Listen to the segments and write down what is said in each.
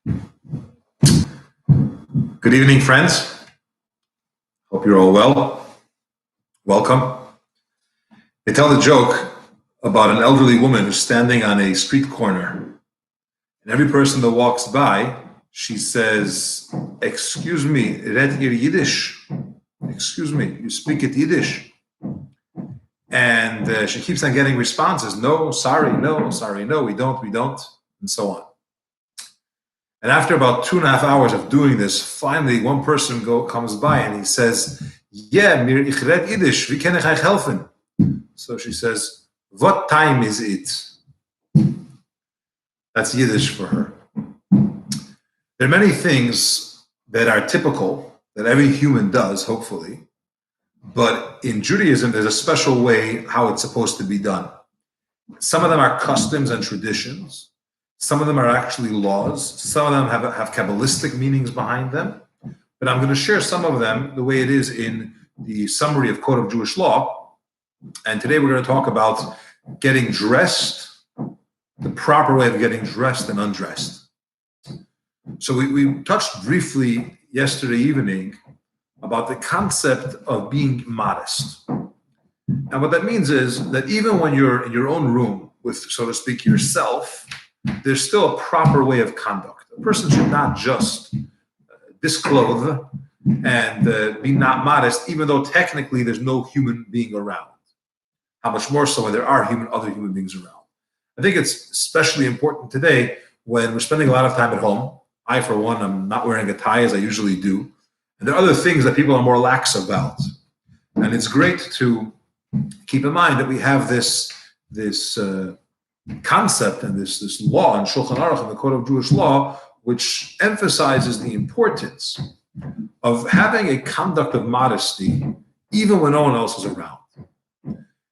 Good evening, friends. Hope you're all well. Welcome. They tell the joke about an elderly woman who's standing on a street corner, and every person that walks by, she says, "Excuse me, red ihr Yiddish? Excuse me, you speak it Yiddish?" And she keeps on getting responses, "No, sorry, no, we don't," and so on. And after about 2.5 hours of doing this, finally one person comes by and he says, "Yeah, mir ich red Yiddish, wie kann ich euch helfen?" So she says, "What time is it?" That's Yiddish for her. There are many things that are typical, that every human does, hopefully. But in Judaism, there's a special way how it's supposed to be done. Some of them are customs and traditions. Some of them are actually laws. Some of them have Kabbalistic meanings behind them. But I'm going to share some of them the way it is in the summary of Code of Jewish Law. And today we're going to talk about getting dressed, the proper way of getting dressed and undressed. So we touched briefly yesterday evening about the concept of being modest. And what that means is that even when you're in your own room with, so to speak, yourself, there's still a proper way of conduct. A person should not just disclothe and be not modest, even though technically there's no human being around. How much more so when there are other human beings around. I think it's especially important today when we're spending a lot of time at home. I, for one, am not wearing a tie as I usually do. And there are other things that people are more lax about. And it's great to keep in mind that we have this concept and this law in Shulchan Aruch, in the Code of Jewish Law, which emphasizes the importance of having a conduct of modesty even when no one else is around.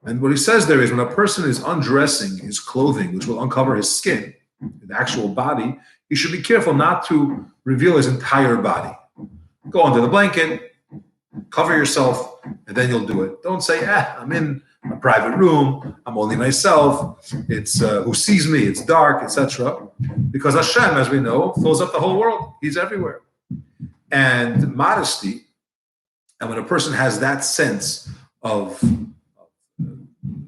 And what he says there is when a person is undressing his clothing, which will uncover his skin, the actual body, he should be careful not to reveal his entire body. Go under the blanket, cover yourself, and then you'll do it. Don't say, I'm in a private room, I'm only myself, it's who sees me, it's dark, etc. Because Hashem, as we know, fills up the whole world. He's everywhere. And modesty, and when a person has that sense of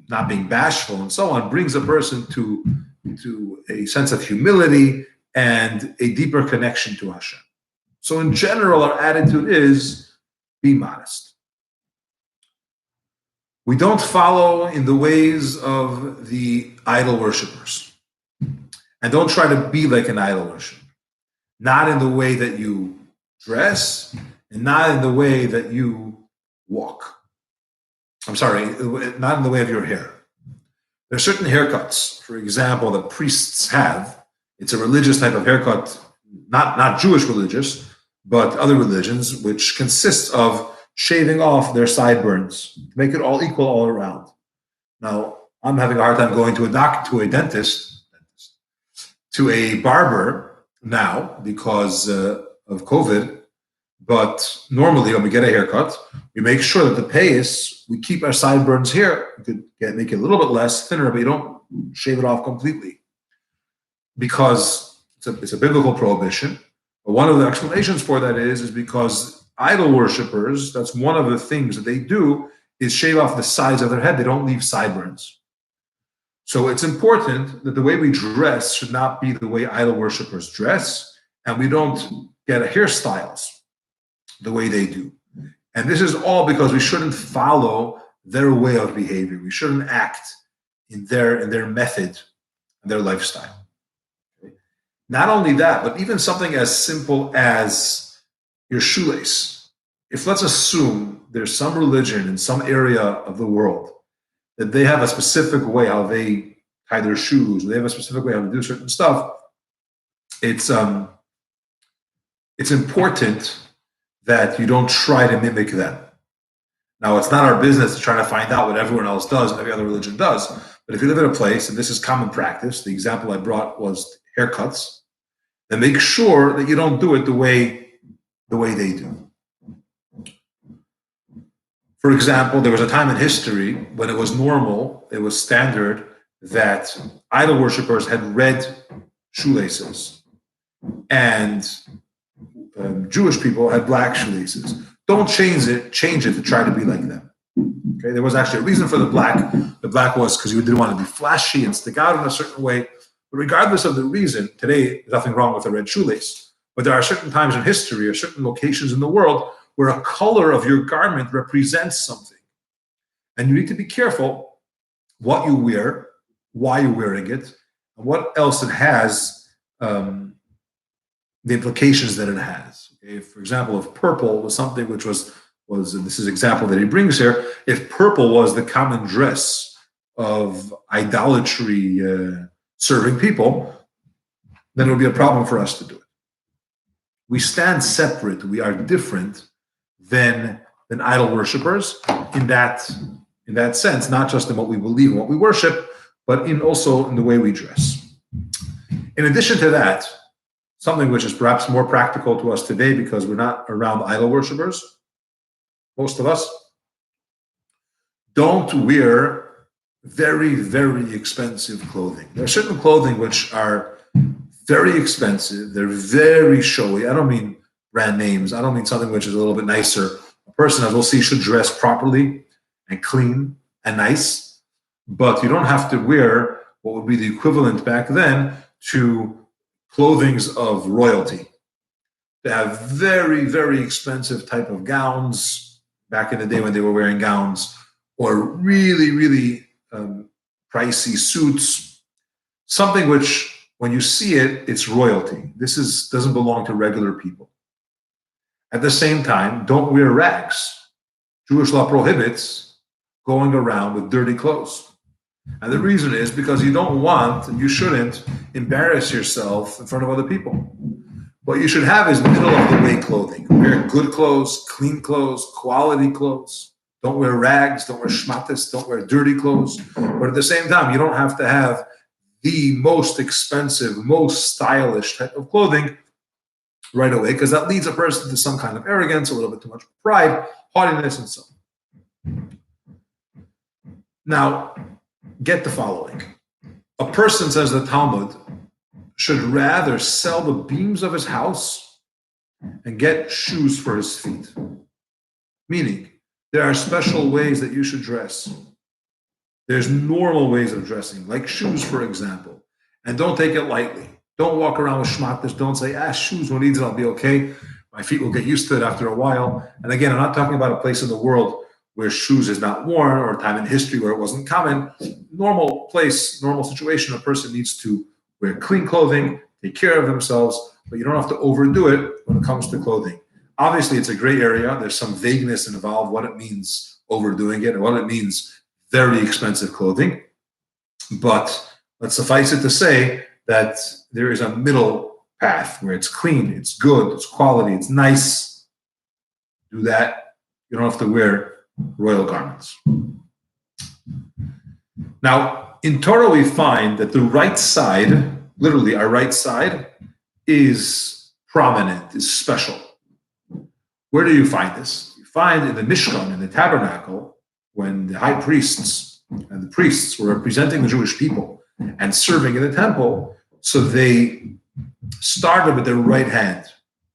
not being bashful and so on, brings a person to a sense of humility and a deeper connection to Hashem. So in general, our attitude is be modest. We don't follow in the ways of the idol worshipers. And don't try to be like an idol worshiper. Not in the way that you dress, and not in the way that you walk. I'm sorry, not in the way of your hair. There are certain haircuts, for example, that priests have. It's a religious type of haircut, not Jewish religious, but other religions, which consists of shaving off their sideburns to make it all equal all around. Now, I'm having a hard time going to a dentist, to a barber now because of COVID. But normally, when we get a haircut, we make sure that the payas, we keep our sideburns here. You could make it a little bit less, thinner, but you don't shave it off completely. Because it's a biblical prohibition. But one of the explanations for that is because idol worshipers, that's one of the things that they do, is shave off the sides of their head. They don't leave sideburns. So it's important that the way we dress should not be the way idol worshipers dress, and we don't get hairstyles the way they do. And this is all because we shouldn't follow their way of behavior. We shouldn't act in their method and their lifestyle. Okay? Not only that, but even something as simple as your shoelace. If let's assume there's some religion in some area of the world that they have a specific way how they tie their shoes, they have a specific way how to do certain stuff, it's important that you don't try to mimic them. Now, it's not our business to try to find out what everyone else does and every other religion does. But if you live in a place, and this is common practice, the example I brought was haircuts, then make sure that you don't do it the way they do. For example, there was a time in history when it was normal, it was standard that idol worshippers had red shoelaces. and Jewish people had black shoelaces. Don't change it to try to be like them. Okay, there was actually a reason for the black. The black was because you didn't want to be flashy and stick out in a certain way. But regardless of the reason, today there's nothing wrong with a red shoelace. But there are certain times in history or certain locations in the world where a color of your garment represents something. And you need to be careful what you wear, why you're wearing it, and what else it has, the implications that it has. Okay? For example, if purple was something which was and this is an example that he brings here, if purple was the common dress of idolatry serving people, then it would be a problem for us to do it. We stand separate, we are different than idol worshippers in that sense, not just in what we believe and what we worship, but also in the way we dress. In addition to that, something which is perhaps more practical to us today because we're not around idol worshippers, most of us, don't wear very, very expensive clothing. There are certain clothing which are very expensive. They're very showy. I don't mean brand names. I don't mean something which is a little bit nicer. A person, as we'll see, should dress properly and clean and nice, but you don't have to wear what would be the equivalent back then to clothings of royalty. They have very, very expensive type of gowns back in the day when they were wearing gowns, or really, really pricey suits, something which, when you see it, it's royalty. This doesn't belong to regular people. At the same time, don't wear rags. Jewish law prohibits going around with dirty clothes. And the reason is because you don't want, and you shouldn't, embarrass yourself in front of other people. What you should have is middle of the way clothing. Wear good clothes, clean clothes, quality clothes. Don't wear rags, don't wear shmatis, don't wear dirty clothes. But at the same time, you don't have to have the most expensive, most stylish type of clothing right away, because that leads a person to some kind of arrogance, a little bit too much pride, haughtiness, and so on. Now, get the following. A person, says the Talmud, should rather sell the beams of his house and get shoes for his feet. Meaning, there are special ways that you should dress. There's normal ways of dressing, like shoes, for example. And don't take it lightly. Don't walk around with shmatis. Don't say, shoes, who needs it, I'll be okay. My feet will get used to it after a while. And again, I'm not talking about a place in the world where shoes is not worn or a time in history where it wasn't common. Normal place, normal situation, a person needs to wear clean clothing, take care of themselves, but you don't have to overdo it when it comes to clothing. Obviously, it's a gray area. There's some vagueness involved, what it means overdoing it and what it means very expensive clothing. But let's suffice it to say that there is a middle path where it's clean, it's good, it's quality, it's nice. Do that. You don't have to wear royal garments. Now, in Torah, we find that the right side, literally our right side, is prominent, is special. Where do you find this? You find in the Mishkan, in the tabernacle, when the high priests and the priests were representing the Jewish people and serving in the temple, so they started with their right hand.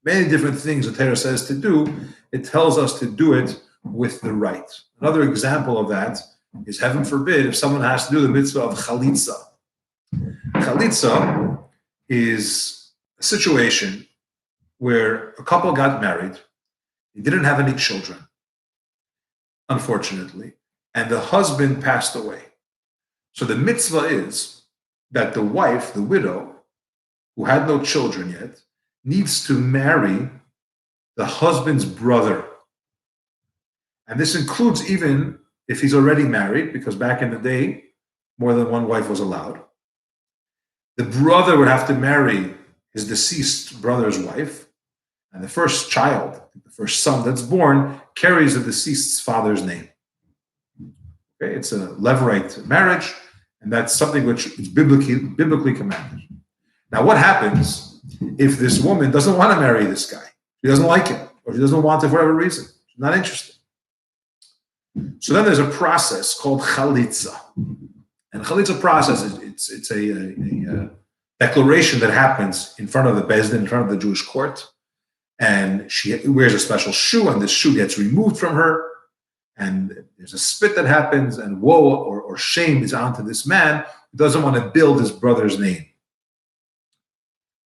Many different things the Torah says to do. It tells us to do it with the right. Another example of that is, heaven forbid, if someone has to do the mitzvah of chalitza. Chalitza is a situation where a couple got married, they didn't have any children, unfortunately, and the husband passed away. So the mitzvah is that the wife, the widow, who had no children yet, needs to marry the husband's brother. And this includes even if he's already married, because back in the day, more than one wife was allowed. The brother would have to marry his deceased brother's wife, and the first child, the first son that's born, carries the deceased's father's name. Okay, it's a levirate marriage, and that's something which is biblically commanded. Now, what happens if this woman doesn't want to marry this guy? She doesn't like him, or she doesn't want it for whatever reason. She's not interested. So then there's a process called chalitza. And chalitza process, it's a declaration that happens in front of the Beis Din, in front of the Jewish court. And she wears a special shoe, and this shoe gets removed from her. And there's a spit that happens, and woe or shame is onto this man who doesn't want to build his brother's name.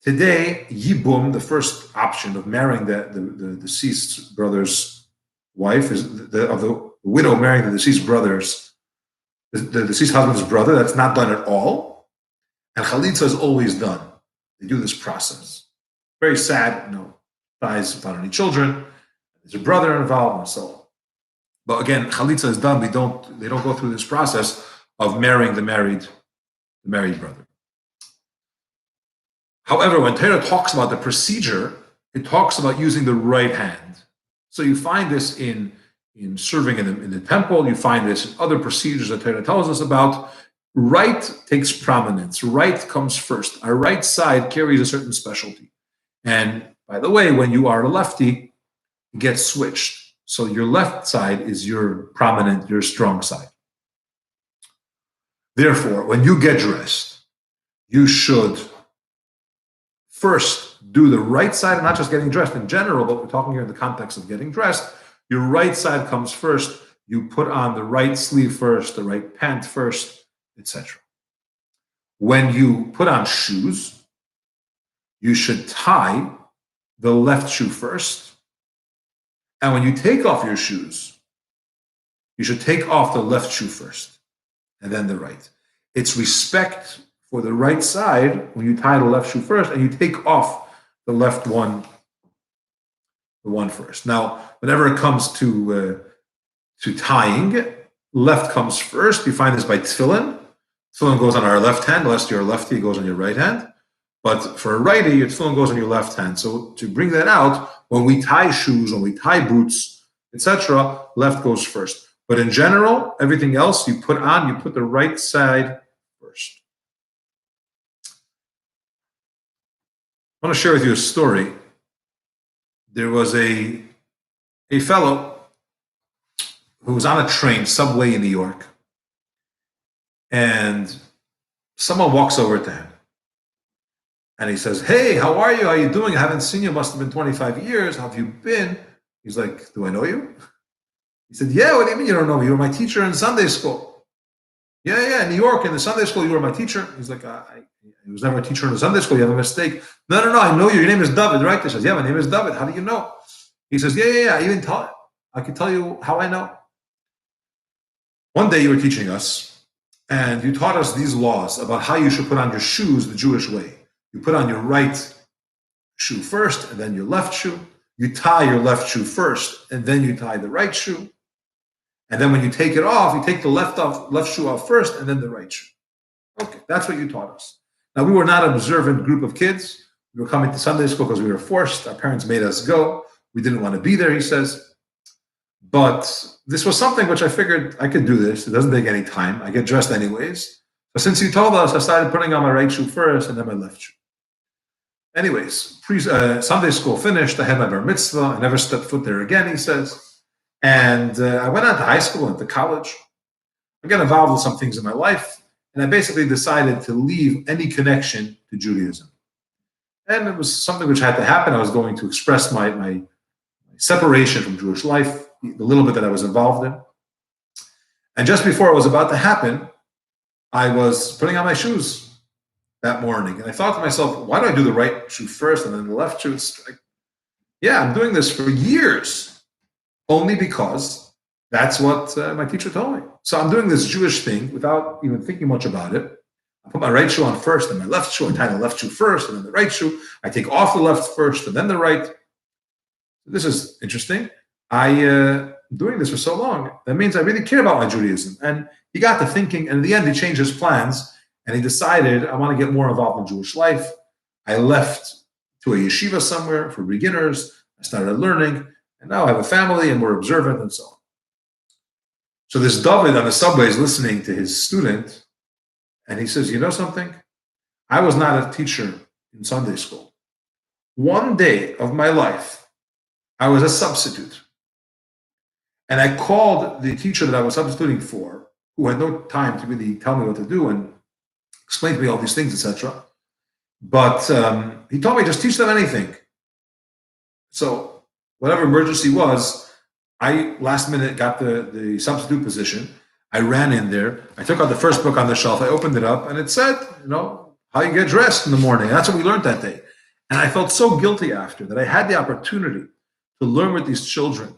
Today, Yibum, the first option of marrying the deceased brother's wife, is the widow marrying the deceased the deceased husband's brother. That's not done at all. And chalitza is always done. They do this process. Very sad, ties without any children. There's a brother involved, and so on. But again, chalitza is done. They don't go through this process of marrying the married brother. However, when Torah talks about the procedure, it talks about using the right hand. So you find this in serving in the temple. You find this in other procedures that Torah tells us about. Right takes prominence. Right comes first. Our right side carries a certain specialty. And by the way, when you are a lefty, it gets switched. So your left side is your prominent, your strong side. Therefore, when you get dressed, you should first do the right side, and not just getting dressed in general, but we're talking here in the context of getting dressed. Your right side comes first. You put on the right sleeve first, the right pant first, etc. When you put on shoes, you should tie the left shoe first. And when you take off your shoes, you should take off the left shoe first, and then the right. It's respect for the right side when you tie the left shoe first, and you take off the left one, the one first. Now, whenever it comes to tying, left comes first. You find this by tefillin. Tefillin goes on our left hand, unless you're a lefty, it goes on your right hand. But for a righty, your tefillin goes on your left hand. So to bring that out, when we tie shoes, when we tie boots, etc., left goes first. But in general, everything else you put the right side first. I want to share with you a story. There was a fellow who was on a train, subway in New York, and someone walks over to him. And he says, "Hey, how are you? How are you doing? I haven't seen you. Must have been 25 years. How have you been?" He's like, "Do I know you?" He said, "Yeah, what do you mean you don't know me? You were my teacher in Sunday school." Yeah, in New York, in the Sunday school, you were my teacher. He's like, I was never a teacher in the Sunday school. You have a mistake. No, I know you. Your name is David, right? He says, "Yeah, my name is David. How do you know?" He says, Yeah. I can tell you how I know. One day you were teaching us, and you taught us these laws about how you should put on your shoes the Jewish way. You put on your right shoe first, and then your left shoe. You tie your left shoe first, and then you tie the right shoe. And then when you take it off, you take the left shoe off first, and then the right shoe. Okay, that's what you taught us. Now, we were not an observant group of kids. We were coming to Sunday school because we were forced. Our parents made us go. We didn't want to be there, he says. But this was something which I figured I could do this. It doesn't take any time. I get dressed anyways. So since you told us, I started putting on my right shoe first and then my left shoe. Anyways, Sunday school finished. I had my bar mitzvah. I never stepped foot there again, he says. And I went on to high school and to college. I got involved with some things in my life. And I basically decided to leave any connection to Judaism. And it was something which had to happen. I was going to express my separation from Jewish life, the little bit that I was involved in. And just before it was about to happen, I was putting on my shoes that morning. And I thought to myself, why do I do the right shoe first and then the left shoe? I'm doing this for years, only because that's what my teacher told me. So I'm doing this Jewish thing without even thinking much about it. I put my right shoe on first and my left shoe. I tie the left shoe first and then the right shoe. I take off the left first and then the right. This is interesting. I'm doing this for so long. That means I really care about my Judaism. And he got to thinking, and in the end, he changed his plans. And he decided, I want to get more involved in Jewish life. I left to a yeshiva somewhere for beginners. I started learning. And now I have a family and we're observant and so on. So this David on the subway is listening to his student. And he says, you know something? I was not a teacher in Sunday school. One day of my life, I was a substitute. And I called the teacher that I was substituting for, who had no time to really tell me what to do and explain to me all these things, etc. But he told me, just teach them anything. So whatever emergency was, I last minute got the substitute position. I ran in there. I took out the first book on the shelf. I opened it up, and it said, how you get dressed in the morning. That's what we learned that day. And I felt so guilty after that I had the opportunity to learn with these children.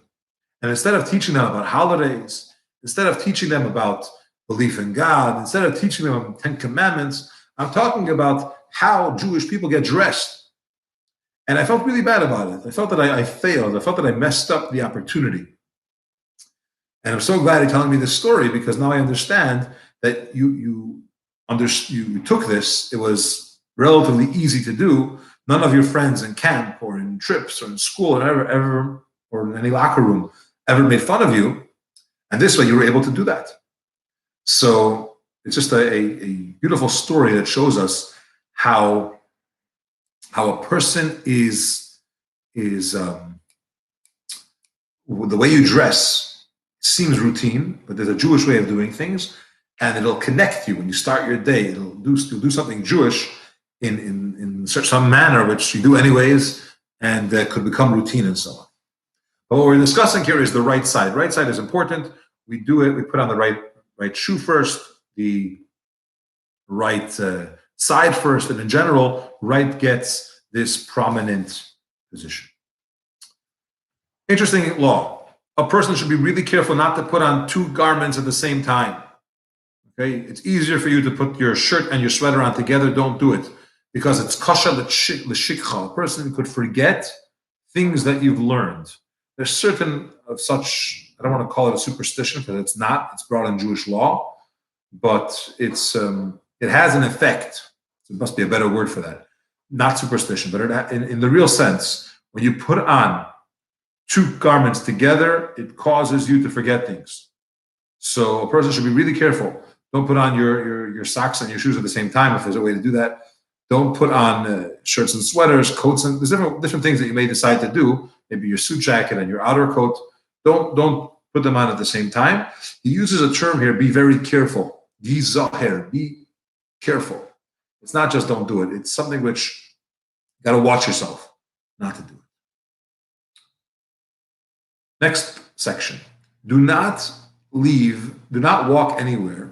And instead of teaching them about holidays, instead of teaching them about belief in God, instead of teaching them about 10 Commandments, I'm talking about how Jewish people get dressed. And I felt really bad about it. I felt that I failed. I felt that I messed up the opportunity. And I'm so glad you're telling me this story, because now I understand that you took this. It was relatively easy to do. None of your friends in camp or in trips or in school or ever or in any locker room ever made fun of you. And this way you were able to do that. So it's just a beautiful story that shows us how a person is the way you dress seems routine, but there's a Jewish way of doing things, and it'll connect you when you start your day. You'll do something Jewish in some manner which you do anyways, and that could become routine and so on. But what we're discussing here is the right side. Right side is important. We do it. We put on the right shoe first, the right side first, and in general, right gets this prominent position. Interesting law. A person should be really careful not to put on two garments at the same time. Okay, it's easier for you to put your shirt and your sweater on together. Don't do it, because it's kasha l'shikcha. A person could forget things that you've learned. There's certain of such, I don't want to call it a superstition because it's not. It's brought in Jewish law, but it has an effect. There must be a better word for that. Not superstition, but in the real sense, when you put on two garments together, it causes you to forget things. So a person should be really careful. Don't put on your socks and your shoes at the same time if there's a way to do that. Don't put on shirts and sweaters, coats, and there's different things that you may decide to do. Maybe your suit jacket and your outer coat. Don't put them on at the same time. He uses a term here: be very careful. Gizaher, be careful. It's not just don't do it. It's something which you got to watch yourself not to do it. Next section. Do not walk anywhere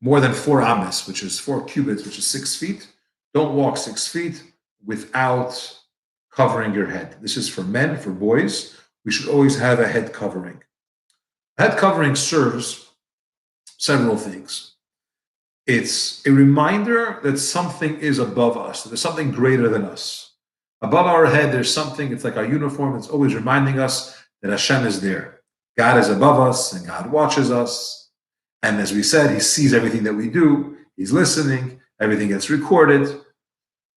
more than 4 ames, which is 4 cubits, which is 6 feet. Don't walk 6 feet without covering your head. This is for men, for boys. We should always have a head covering. Head covering serves several things. It's a reminder that something is above us, that there's something greater than us. Above our head, there's something, it's like our uniform, it's always reminding us that Hashem is there. God is above us, and God watches us. And as we said, He sees everything that we do. He's listening. Everything gets recorded.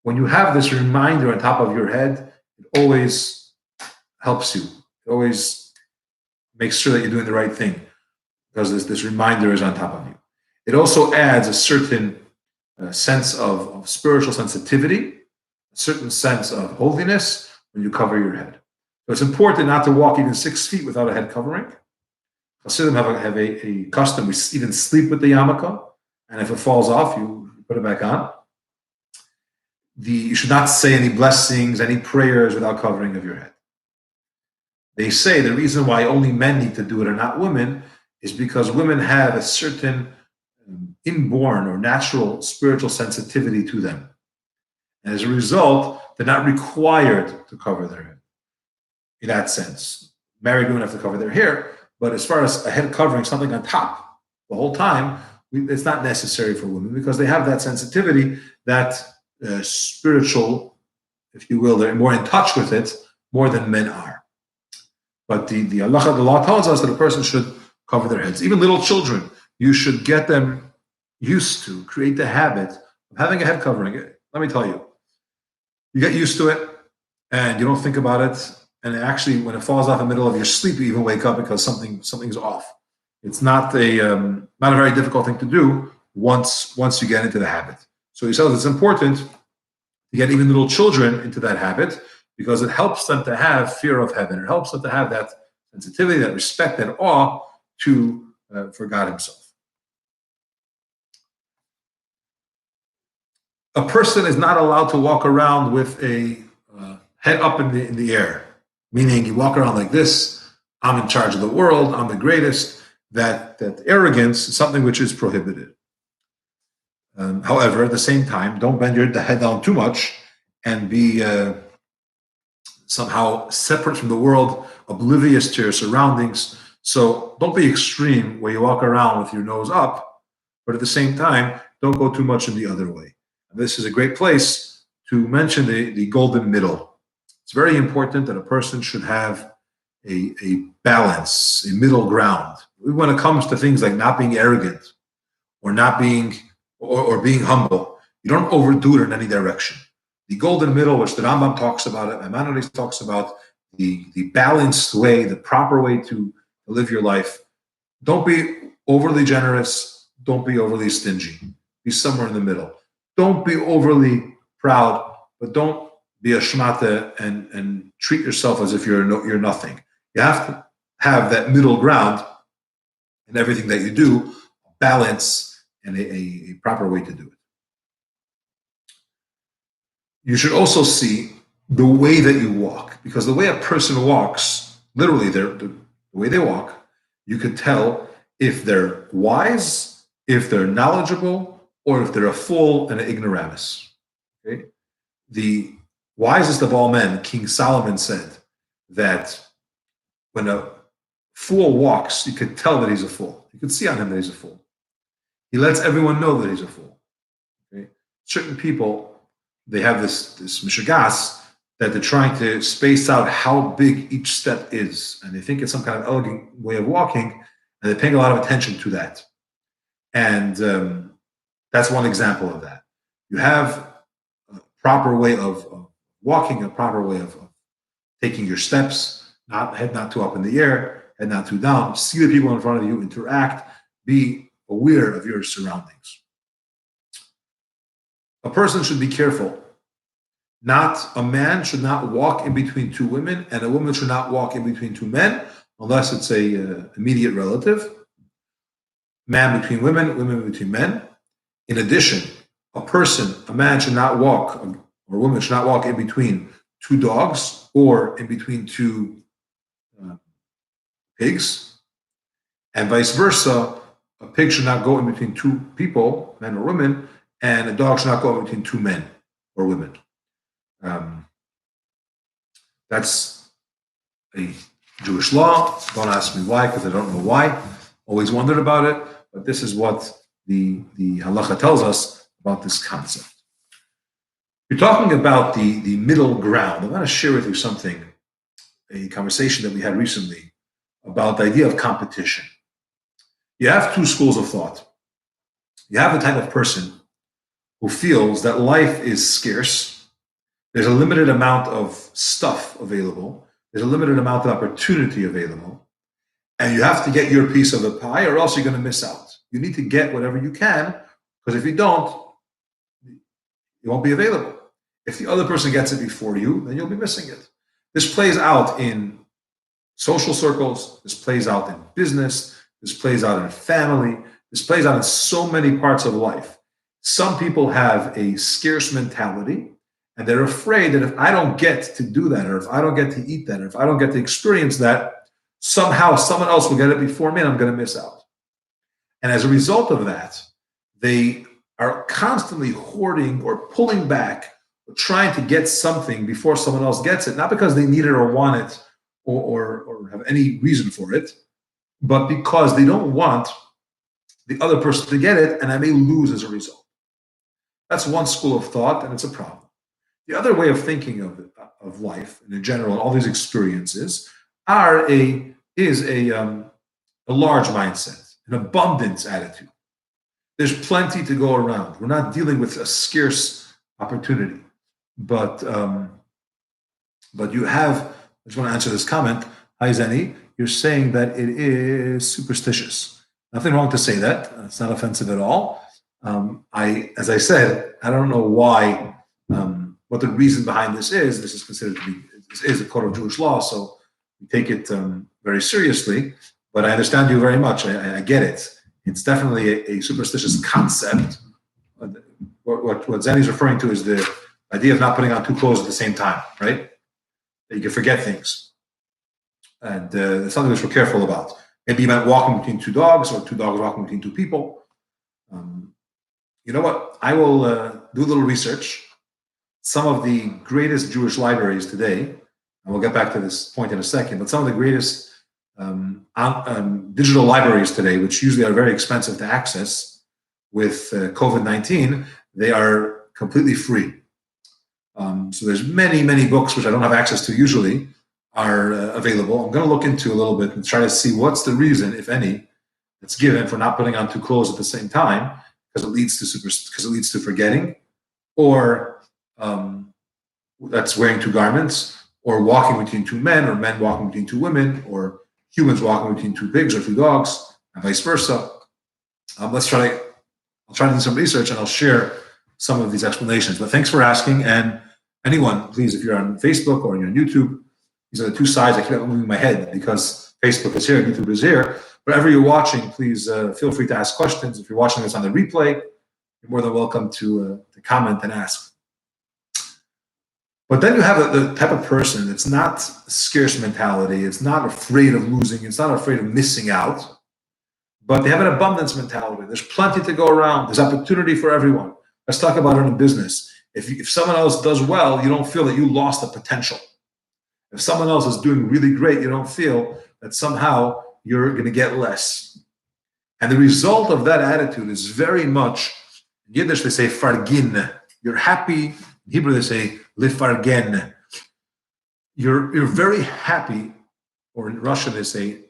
When you have this reminder on top of your head, it always helps you. It always makes sure that you're doing the right thing, because this reminder is on top of you. It also adds a certain sense of spiritual sensitivity, a certain sense of holiness when you cover your head. So it's important not to walk even 6 feet without a head covering. Hasidim have a custom. We even sleep with the yarmulke, and if it falls off, you put it back on. You should not say any blessings, any prayers without covering of your head. They say the reason why only men need to do it and not women is because women have a certain inborn or natural spiritual sensitivity to them. And as a result, they're not required to cover their head. In that sense, married women have to cover their hair, but as far as a head covering, something on top the whole time, it's not necessary for women because they have that sensitivity, that spiritual, if you will, they're more in touch with it more than men are. But the law tells us that a person should cover their heads. Even little children, you should get them used to, create the habit of having a head covering. Let me tell you, you get used to it and you don't think about it. And actually, when it falls off in the middle of your sleep, you even wake up because something's off. It's not a very difficult thing to do once you get into the habit. So he says it's important to get even little children into that habit because it helps them to have fear of heaven. It helps them to have that sensitivity, that respect, that awe for God Himself. A person is not allowed to walk around with a head up in the air, meaning you walk around like this. I'm in charge of the world. I'm the greatest. That arrogance is something which is prohibited. However, at the same time, don't bend the head down too much and be somehow separate from the world, oblivious to your surroundings. So don't be extreme where you walk around with your nose up, but at the same time, don't go too much in the other way. And this is a great place to mention the golden middle. It's very important that a person should have a balance, a middle ground. When it comes to things like not being arrogant or not being or being humble, you don't overdo it in any direction. The golden middle, which the Rambam talks about it, Maimonides talks about, the balanced way, the proper way to live your life. Don't be overly generous. Don't be overly stingy. Be somewhere in the middle. Don't be overly proud, but don't be a shmata and treat yourself as if you're nothing. You have to have that middle ground in everything that you do, balance, and a proper way to do it. You should also see the way that you walk, because the way a person walks, literally the way they walk, you could tell if they're wise, if they're knowledgeable, or if they're a fool and an ignoramus. Okay? The wisest of all men, King Solomon, said that when a fool walks, you could tell that he's a fool. You could see on him that he's a fool. He lets everyone know that he's a fool. Okay? Certain people, they have this mishagas that they're trying to space out how big each step is. And they think it's some kind of elegant way of walking, and they're paying a lot of attention to that. And that's one example of that. You have a proper way of walking, a proper way of taking your steps, head not too up in the air, head not too down. See the people in front of you, interact, be aware of your surroundings. A person should be careful. A man should not walk in between two women, and a woman should not walk in between two men, unless it's a immediate relative. Man between women, women between men. In addition, a man should not walk, or a woman should not walk in between two dogs or in between two pigs. And vice versa, a pig should not go in between two people, men or women, and a dog should not go in between two men or women. That's a Jewish law. Don't ask me why, because I don't know why. Always wondered about it, but this is what the halacha tells us about this concept. You're talking about the middle ground. I want to share with you something, a conversation that we had recently about the idea of competition. You have two schools of thought. You have the type of person who feels that life is scarce. There's a limited amount of stuff available. There's a limited amount of opportunity available. And you have to get your piece of the pie, or else you're going to miss out. You need to get whatever you can, because if you don't, it won't be available. If the other person gets it before you, then you'll be missing it. This plays out in social circles. This plays out in business. This plays out in family. This plays out in so many parts of life. Some people have a scarce mentality, and they're afraid that if I don't get to do that, or if I don't get to eat that, or if I don't get to experience that, somehow someone else will get it before me and I'm going to miss out. And as a result of that, they are constantly hoarding or pulling back, or trying to get something before someone else gets it, not because they need it or want it or have any reason for it, but because they don't want the other person to get it, and I may lose as a result. That's one school of thought, and it's a problem. The other way of thinking of life, and in general, all these experiences, is a large mindset, an abundance attitude. There's plenty to go around. We're not dealing with a scarce opportunity, but you have. I just want to answer this comment. Hi, Zeni. You're saying that it is superstitious. Nothing wrong to say that. It's not offensive at all. As I said, I don't know why. What the reason behind this is. This is considered to be. This is a code of Jewish law, so we take it very seriously. But I understand you very much. I get it. It's definitely a superstitious concept. what Zen is referring to is the idea of not putting on two clothes at the same time, right? That you can forget things. And it's something which we're careful about. Maybe you meant walking between two dogs or two dogs walking between two people. You know what? I will do a little research. Some of the greatest Jewish libraries today, and we'll get back to this point in a second, but some of the greatest digital libraries today, which usually are very expensive to access with COVID-19, they are completely free. So there's many, many books which I don't have access to usually are available. I'm going to look into a little bit and try to see what's the reason, if any, that's given for not putting on two clothes at the same time, because it leads to forgetting, or that's wearing two garments, or walking between two men, or men walking between two women, or humans walking between two pigs or two dogs, and vice versa. I'll try to do some research and I'll share some of these explanations. But thanks for asking. And anyone, please, if you're on Facebook or you're on YouTube, these are the two sides. I keep moving my head because Facebook is here, YouTube is here. Wherever you're watching, please feel free to ask questions. If you're watching this on the replay, you're more than welcome to comment and ask. But then you have the type of person that's not scarce mentality. It's not afraid of losing. It's not afraid of missing out. But they have an abundance mentality. There's plenty to go around. There's opportunity for everyone. Let's talk about it in business. If someone else does well, you don't feel that you lost the potential. If someone else is doing really great, you don't feel that somehow you're going to get less. And the result of that attitude is very much, in Yiddish they say fargin. You're happy. In Hebrew they say lifargen. You're very happy, or in Russian they say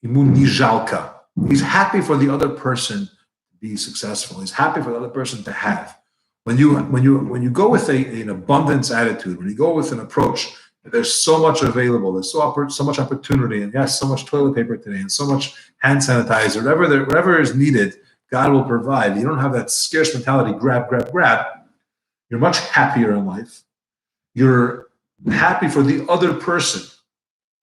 imun nijalka. He's happy for the other person to be successful. He's happy for the other person to have. When you go with an abundance attitude, when you go with an approach, there's so much available, there's so much opportunity, and yes, so much toilet paper today, and so much hand sanitizer, whatever is needed, God will provide. You don't have that scarce mentality, grab. You're much happier in life. You're happy for the other person.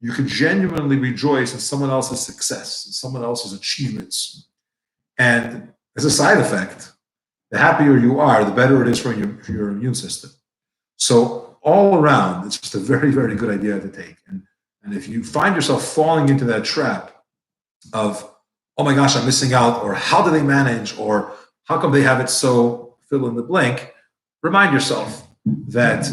You can genuinely rejoice in someone else's success, in someone else's achievements. And as a side effect, the happier you are, the better it is for your immune system. So all around, it's just a very, very good idea to take. And if you find yourself falling into that trap of, oh my gosh, I'm missing out, or how do they manage, or how come they have it so fill in the blank, remind yourself that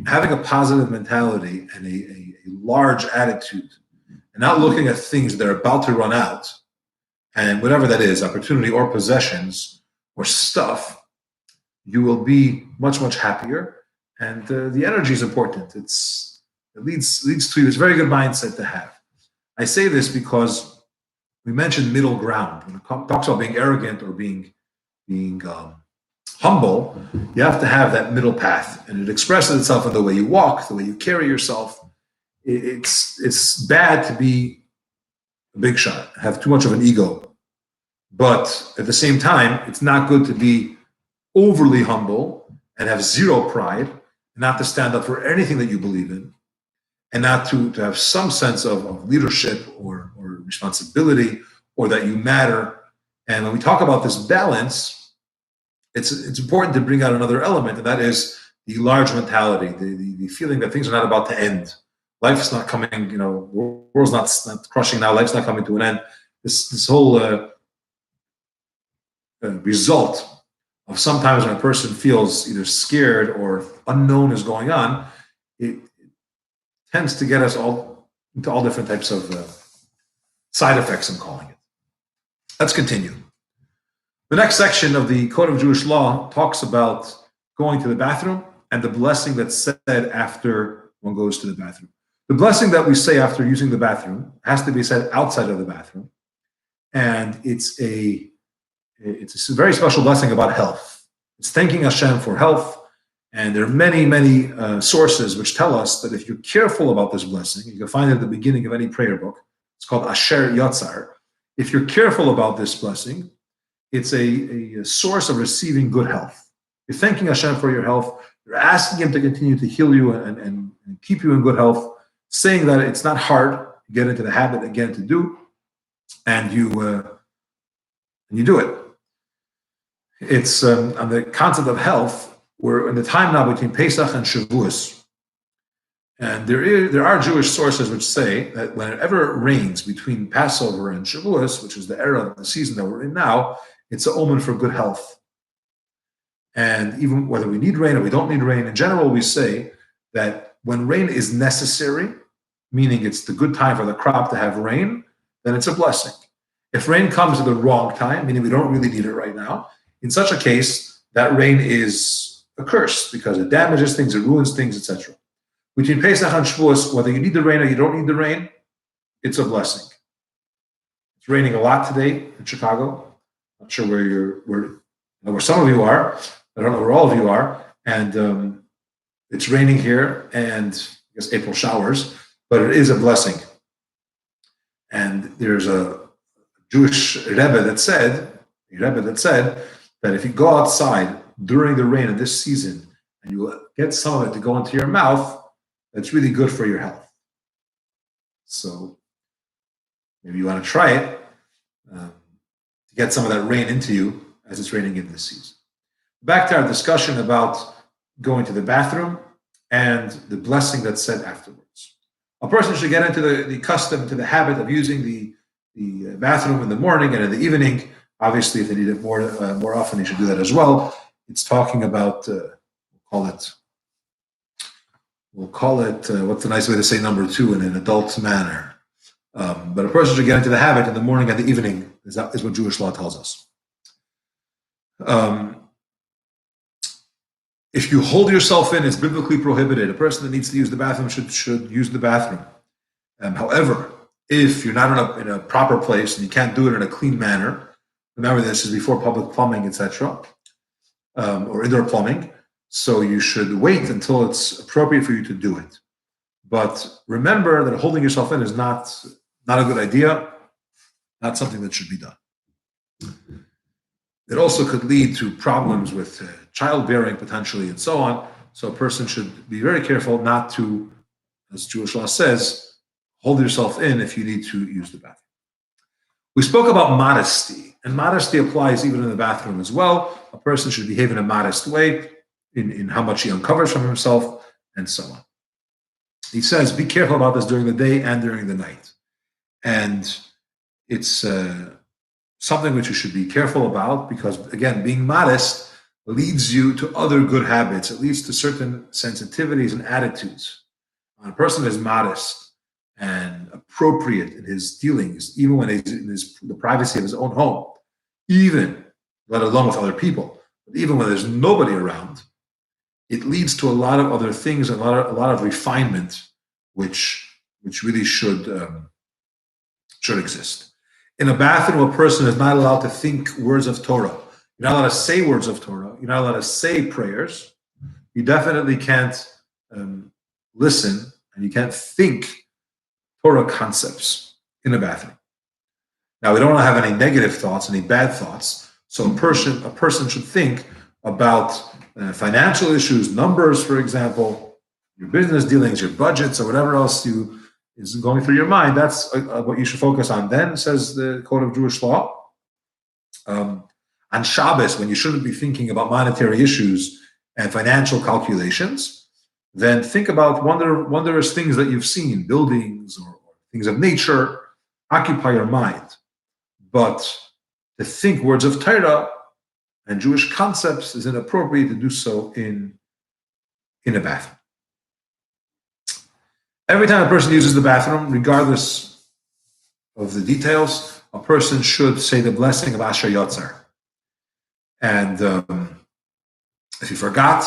having a positive mentality and a large attitude, and not looking at things that are about to run out, and whatever that is, opportunity or possessions or stuff, you will be much, much happier. And the energy is important. It leads to it's a very good mindset to have. I say this because we mentioned middle ground. When it talks about being arrogant or being humble, you have to have that middle path, and it expresses itself in the way you walk, the way you carry yourself. It's bad to be a big shot, have too much of an ego, but at the same time, it's not good to be overly humble and have zero pride, and not to stand up for anything that you believe in, and not to have some sense of leadership or responsibility, or that you matter. And when we talk about this balance, it's important to bring out another element, and that is the large mentality, the feeling that things are not about to end. Life's not coming, world's not crushing now. Life's not coming to an end. This whole result of sometimes when a person feels either scared or unknown is going on, it tends to get us all into all different types of side effects, I'm calling it. Let's continue. The next section of the Code of Jewish Law talks about going to the bathroom and the blessing that's said after one goes to the bathroom. The blessing that we say after using the bathroom has to be said outside of the bathroom. And it's a very special blessing about health. It's thanking Hashem for health. And there are many, many sources which tell us that if you're careful about this blessing, you can find it at the beginning of any prayer book. It's called Asher Yatzar. If you're careful about this blessing, it's a source of receiving good health. You're thanking Hashem for your health. You're asking Him to continue to heal you and keep you in good health, saying that it's not hard to get into the habit again to do, and you do it. It's on the concept of health. We're in the time now between Pesach and Shavuos. And there are Jewish sources which say that whenever it rains between Passover and Shavuos, which is the era of the season that we're in now, it's an omen for good health. And even whether we need rain or we don't need rain, in general, we say that when rain is necessary, meaning it's the good time for the crop to have rain, then it's a blessing. If rain comes at the wrong time, meaning we don't really need it right now, in such a case, that rain is a curse because it damages things, it ruins things, etc. Between Pesach and Shavuos, whether you need the rain or you don't need the rain, it's a blessing. It's raining a lot today in Chicago. I'm not sure where some of you are. I don't know where all of you are. And it's raining here, and I guess April showers, but it is a blessing. And there's a Jewish Rebbe that said that if you go outside during the rain of this season and you get some of it to go into your mouth, that's really good for your health. So maybe you want to try it to get some of that rain into you as it's raining in this season. Back to our discussion about going to the bathroom and the blessing that's said afterwards. A person should get into the custom, to the habit of using the bathroom in the morning and in the evening. Obviously, if they need it more often, they should do that as well. It's talking about, we'll call it, what's the nice way to say number two in an adult manner? But a person should get into the habit in the morning and the evening, is what Jewish law tells us. If you hold yourself in, it's biblically prohibited. A person that needs to use the bathroom should use the bathroom. However, if you're not in a proper place and you can't do it in a clean manner, remember this is before public plumbing, etc., or indoor plumbing, so you should wait until it's appropriate for you to do it. But remember that holding yourself in is not a good idea, not something that should be done. It also could lead to problems with childbearing potentially and so on. So a person should be very careful not to, as Jewish law says, hold yourself in if you need to use the bathroom. We spoke about modesty, and modesty applies even in the bathroom as well. A person should behave in a modest way in how much he uncovers from himself and so on. He says, be careful about this during the day and during the night. And it's something which you should be careful about because, again, being modest leads you to other good habits. It leads to certain sensitivities and attitudes. When a person is modest and appropriate in his dealings, even when he's in the privacy of his own home, even, let alone with other people, but even when there's nobody around, it leads to a lot of other things, a lot of refinement, which really should exist. In a bathroom, a person is not allowed to think words of Torah. You're not allowed to say words of Torah. You're not allowed to say prayers. You definitely can't listen, and you can't think Torah concepts in a bathroom. Now, we don't want to have any negative thoughts, any bad thoughts. So a person should think about financial issues, numbers, for example, your business dealings, your budgets, or whatever else is going through your mind. That's what you should focus on then, says the Code of Jewish Law. On Shabbos, when you shouldn't be thinking about monetary issues and financial calculations, then think about wondrous things that you've seen, buildings or things of nature, occupy your mind. But to think words of Torah and Jewish concepts is inappropriate to do so in a bathroom. Every time a person uses the bathroom, regardless of the details, a person should say the blessing of Asher Yotzar. And if he forgot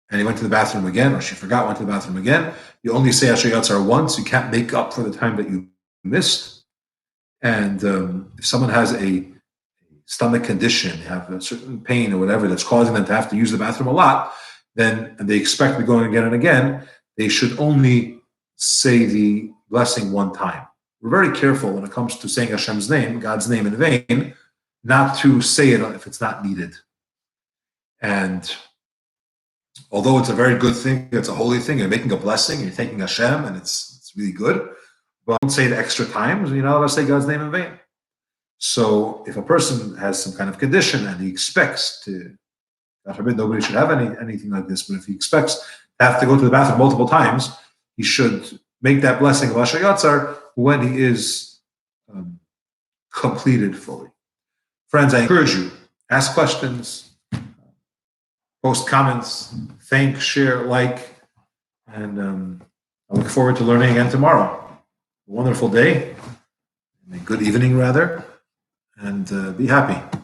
and he went to the bathroom again, or she forgot, went to the bathroom again, you only say Asher Yotzar once. You can't make up for the time that you missed. And if someone has a stomach condition, have a certain pain or whatever that's causing them to have to use the bathroom a lot, then they expect to be going again and again, they should only say the blessing one time. We're very careful when it comes to saying Hashem's name, God's name in vain, not to say it if it's not needed. And although it's a very good thing, it's a holy thing, you're making a blessing, you're thanking Hashem, and it's really good, but don't say it extra times, you're not allowed to say God's name in vain. So if a person has some kind of condition and he expects to, God forbid, nobody should have anything like this, but if he expects to have to go to the bathroom multiple times, he should make that blessing of Asher Yatzar when he is completed fully. Friends, I encourage you, ask questions, post comments, thank, share, like, and I look forward to learning again tomorrow. A wonderful day, a good evening rather, and be happy.